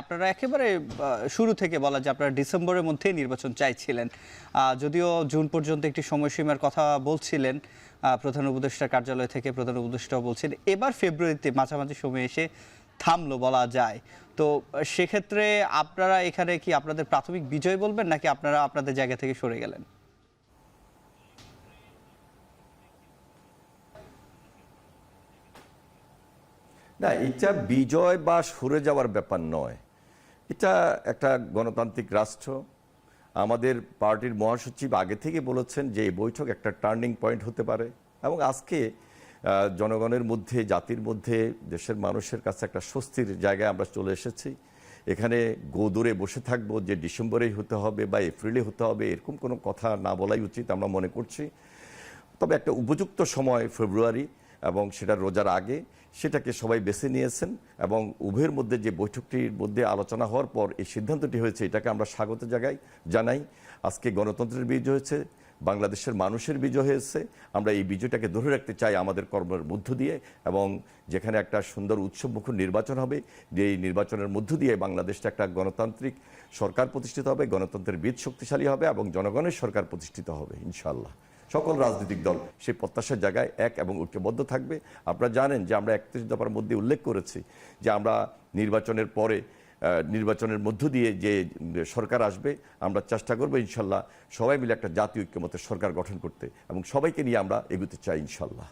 আপনারা একেবারে শুরু থেকে বলা যায় আপনারা ডিসেম্বরের মধ্যেই নির্বাচন চাইছিলেন, যদিও জুন পর্যন্ত একটি সময়সীমার কথা বলছিলেন। প্রধান উপদেষ্টার কার্যালয় থেকে প্রধান উপদেষ্টাও বলছেন এবার ফেব্রুয়ারিতে মাঝামাঝি সময়ে এসে থামলো বলা যায়। তো সেক্ষেত্রে আপনারা এখানে কি আপনাদের প্রাথমিক বিজয় বলবেন, নাকি আপনারা আপনাদের জায়গা থেকে সরে গেলেন? না, এটা বিজয় বা সরে যাওয়ার ব্যাপার নয়। এটা একটা গণতান্ত্রিক রাষ্ট্র। আমাদের পার্টির মহাসচিব আগে থেকে বলেছেন যে এই বৈঠক একটা টার্নিং পয়েন্ট হতে পারে, এবং আজকে জনগণের মধ্যে, জাতির মধ্যে, দেশের মানুষের কাছে একটা স্বস্তির জায়গায় আমরা চলে এসেছি। এখানে গোদরে বসে থাকবো যে ডিসেম্বরেই হতে হবে বা এপ্রিলে হতে হবে, এরকম কোনো কথা না বলাই উচিত আমরা মনে করছি। তবে একটা উপযুক্ত সময় ফেব্রুয়ারি, এবং সেটা রোজার আগে, সেটাকে সবাই বেছে নিয়েছেন। এবং উভয়ের মধ্যে যে বৈঠকটির মধ্যে আলোচনা হওয়ার পর এই সিদ্ধান্তটি হয়েছে, এটাকে আমরা স্বাগত জানাই। আজকে গণতন্ত্রের বিজয় হয়েছে, বাংলাদেশের মানুষের বিজয় হয়েছে। আমরা এই বিজয়টাকে ধরে রাখতে চাই আমাদের কর্মের মধ্য দিয়ে, এবং যেখানে একটা সুন্দর উৎসবমুখর নির্বাচন হবে, যে এই নির্বাচনের মধ্য দিয়ে বাংলাদেশটা একটা গণতান্ত্রিক সরকার প্রতিষ্ঠিত হবে, গণতন্ত্রের বীজ শক্তিশালী হবে এবং জনগণের সরকার প্রতিষ্ঠিত হবে ইনশাআল্লাহ। সকল রাজনৈতিক দল সেই প্রত্যাশার জায়গায় এক এবং ঐক্যবদ্ধ থাকবে। আপনারা জানেন যে আমরা 31 দফার মধ্যে উল্লেখ করেছি যে আমরা নির্বাচনের পরে, নির্বাচনের মধ্য দিয়ে যে সরকার আসবে, আমরা চেষ্টা করবো ইনশাল্লাহ সবাই মিলে একটা জাতীয় ঐক্যমতের সরকার গঠন করতে, এবং সবাইকে নিয়ে আমরা এগোতে চাই ইনশাল্লাহ।